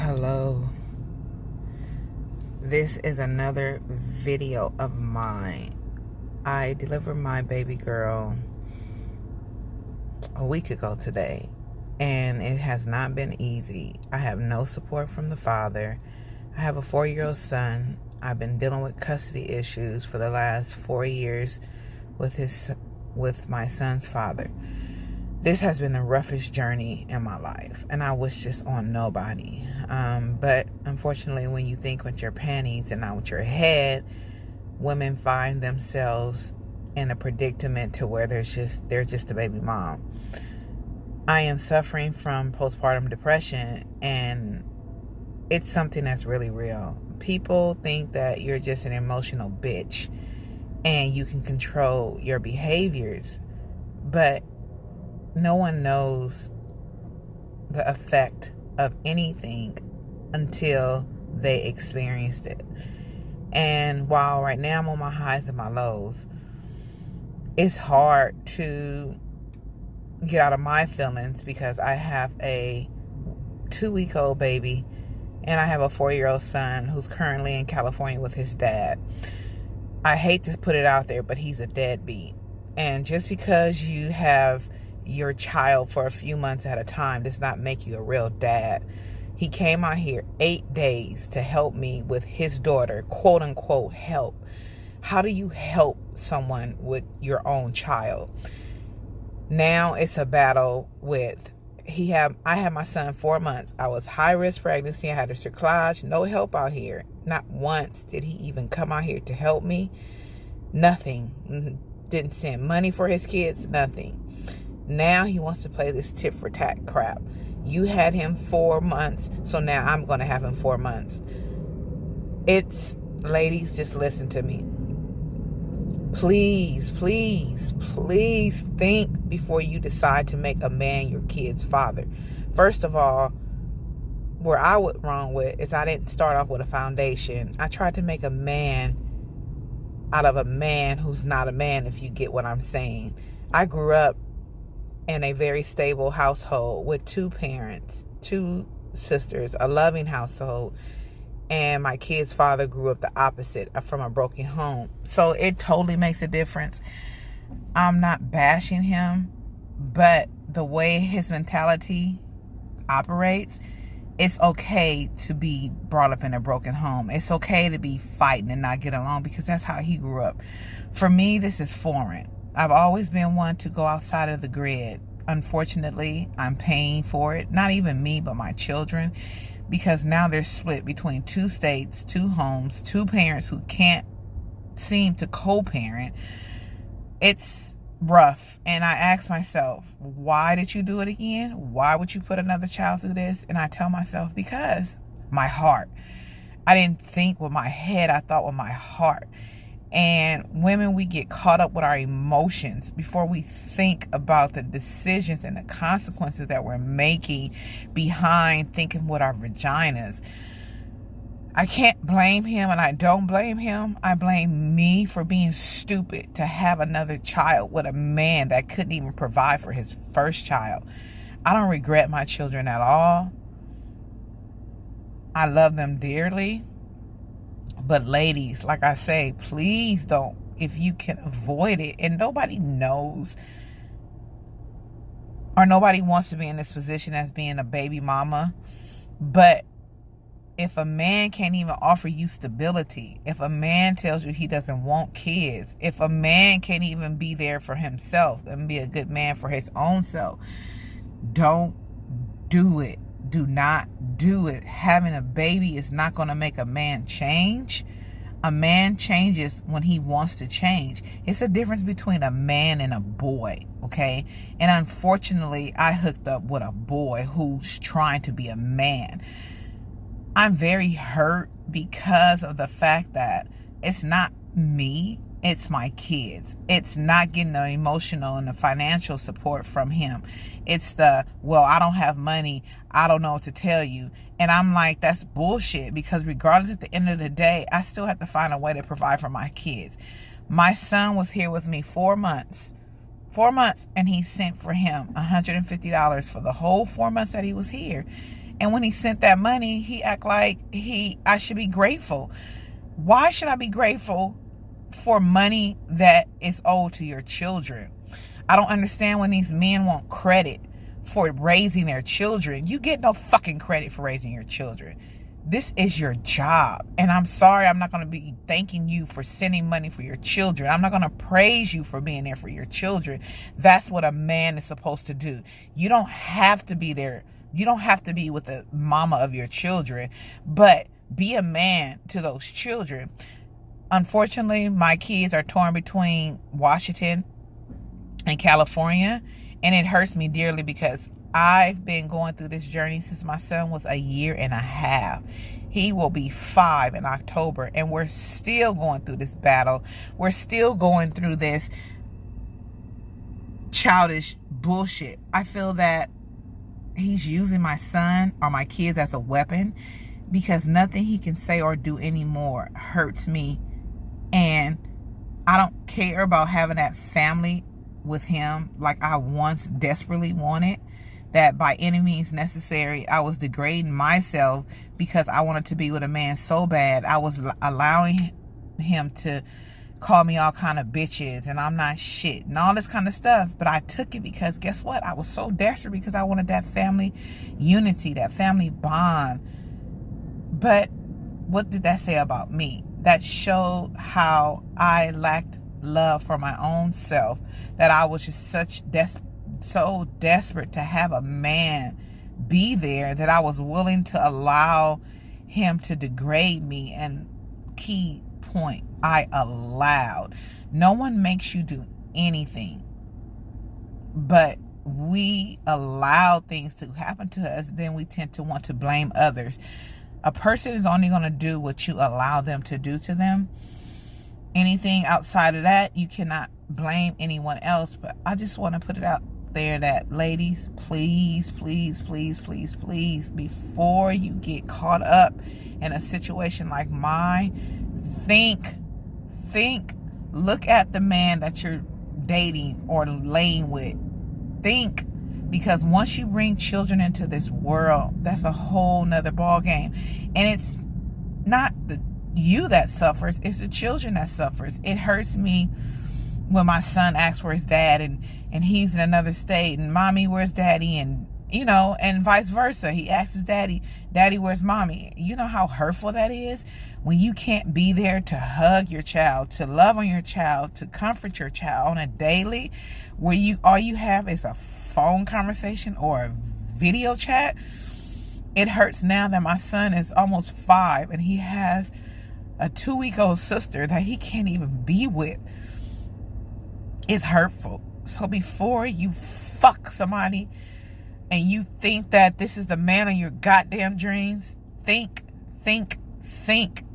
Hello. This is another video of mine. I delivered my baby girl a week ago today, and it has not been easy. I have no support from the father. I have a 4-year-old son. I've been dealing with custody issues for the last 4 years with my son's father. This has been the roughest journey in my life, and I wish this on nobody. But unfortunately, when you think with your panties and not with your head, women find themselves in a predicament to where they're just a baby mom. I am suffering from postpartum depression, and it's something that's really real. People think that you're just an emotional bitch and you can control your behaviors, but no one knows the effect of anything until they experienced it. And while right now I'm on my highs and my lows, it's hard to get out of my feelings because I have a 2-week-old baby and I have a 4-year-old son who's currently in California with his dad. I hate to put it out there, but he's a deadbeat. And just because you have your child for a few months at a time does not make you a real dad. He came out here 8 days to help me with his daughter, quote unquote help. How do you help someone with your own child? Now it's a battle with I had my son 4 months. I was high risk pregnancy. I had a cerclage, no help out here. Not once did he even come out here to help me. Nothing. Didn't send money for his kids, nothing. Now he wants to play this tit for tat crap. You had him 4 months, so now I'm going to have him 4 months. Ladies, just listen to me. Please, please, please think before you decide to make a man your kid's father. First of all, where I went wrong with is I didn't start off with a foundation. I tried to make a man out of a man who's not a man, if you get what I'm saying. I grew up in a very stable household with 2 parents, 2 sisters, a loving household, and my kid's father grew up the opposite, from a broken home. So it totally makes a difference. I'm not bashing him, but the way his mentality operates, it's okay to be brought up in a broken home. It's okay to be fighting and not get along because that's how he grew up. For me, this is foreign. I've always been one to go outside of the grid. Unfortunately, I'm paying for it. Not even me, but my children. Because now they're split between 2 states, 2 homes, 2 parents who can't seem to co-parent. It's rough. And I ask myself, why did you do it again? Why would you put another child through this? And I tell myself, because my heart. I didn't think with my head, I thought with my heart. And women, we get caught up with our emotions before we think about the decisions and the consequences that we're making behind thinking with our vaginas. I can't blame him, and I don't blame him. I blame me for being stupid to have another child with a man that couldn't even provide for his first child. I don't regret my children at all. I love them dearly. But ladies, like I say, please don't, if you can avoid it. And nobody knows or nobody wants to be in this position as being a baby mama. But if a man can't even offer you stability, if a man tells you he doesn't want kids, if a man can't even be there for himself and be a good man for his own self, don't do it. Do not do it. Having a baby is not going to make a man change. A man changes when he wants to change. It's a difference between a man and a boy, okay? And unfortunately, I hooked up with a boy who's trying to be a man. I'm very hurt because of the fact that it's not me. It's my kids. It's not getting the emotional and the financial support from him. It's well, I don't have money. I don't know what to tell you. And I'm like, that's bullshit, because regardless, at the end of the day, I still have to find a way to provide for my kids. My son was here with me 4 months. 4 months, and he sent for him $150 for the whole 4 months that he was here. And when he sent that money, he act like I should be grateful. Why should I be grateful for money that is owed to your children? I don't understand when these men want credit for raising their children. You get no fucking credit for raising your children. This is your job. And I'm sorry, I'm not going to be thanking you for sending money for your children. I'm not going to praise you for being there for your children. That's what a man is supposed to do. You don't have to be there. You don't have to be with the mama of your children, but be a man to those children. Unfortunately, my kids are torn between Washington and California, and it hurts me dearly because I've been going through this journey since my son was 1.5 years. He will be 5 in October, and we're still going through this battle. We're still going through this childish bullshit. I feel that he's using my son or my kids as a weapon because nothing he can say or do anymore hurts me. And I don't care about having that family with him like I once desperately wanted. That by any means necessary, I was degrading myself because I wanted to be with a man so bad. I was allowing him to call me all kind of bitches and I'm not shit and all this kind of stuff. But I took it because guess what? I was so desperate because I wanted that family unity, that family bond. But what did that say about me? That showed how I lacked love for my own self, that I was just so desperate to have a man be there that I was willing to allow him to degrade me. And key point, I allowed. No one makes you do anything, but we allow things to happen to us. Then we tend to want to blame others. A person is only going to do what you allow them to do to them. Anything outside of that, you cannot blame anyone else. But I just want to put it out there that, ladies, please, please, please, please, please, before you get caught up in a situation like mine, think, look at the man that you're dating or laying with. Think, because once you bring children into this world, that's a whole nother ball game. And it's not you that suffers, it's the children that suffers. It hurts me when my son asks for his dad and he's in another state and mommy, where's daddy? And and vice versa. He asks his daddy, where's mommy? You know how hurtful that is when you can't be there to hug your child, to love on your child, to comfort your child on a daily, where all you have is a phone conversation or a video chat. It hurts now that my son is almost 5 and he has a 2-week-old sister that he can't even be with. It's hurtful. So before you fuck somebody and you think that this is the man of your goddamn dreams, think.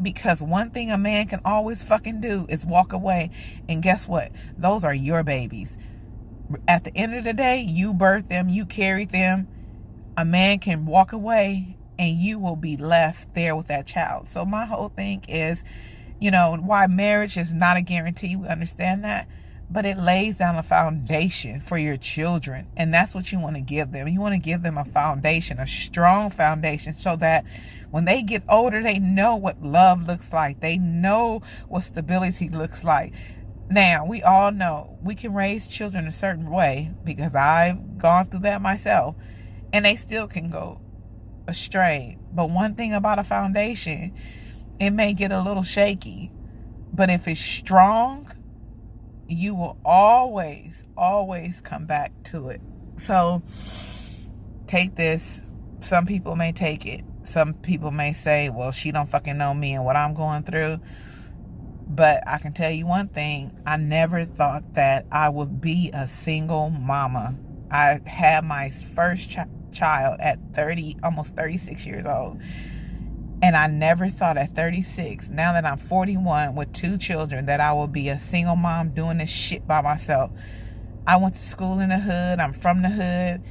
Because one thing a man can always fucking do is walk away. And guess what? Those are your babies. At the end of the day, you birthed them, you carried them. A man can walk away and you will be left there with that child. So my whole thing is, why marriage is not a guarantee. We understand that. But it lays down a foundation for your children. And that's what you want to give them. You want to give them a foundation, a strong foundation, so that when they get older, they know what love looks like. They know what stability looks like. Now, we all know we can raise children a certain way because I've gone through that myself. And they still can go astray. But one thing about a foundation, it may get a little shaky. But if it's strong, you will always come back to it. So take this. Some people may take it. Some people may say, well, she don't fucking know me and what I'm going through. But I can tell you one thing. I never thought that I would be a single mama. I had my first child at 30, almost 36 years old. And I never thought at 36, now that I'm 41 with 2 children, that I will be a single mom doing this shit by myself. I went to school in the hood. I'm from the hood.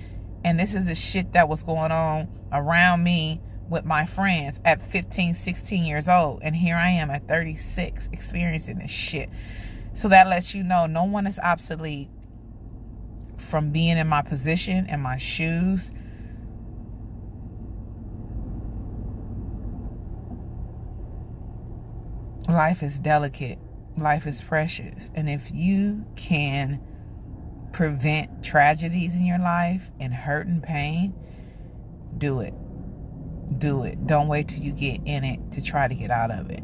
And this is the shit that was going on around me with my friends at 15, 16 years old. And here I am at 36 experiencing this shit. So that lets you know no one is obsolete from being in my position, in my shoes. Life is delicate. Life is precious. And if you can prevent tragedies in your life and hurt and pain, do it. Do it. Don't wait till you get in it to try to get out of it.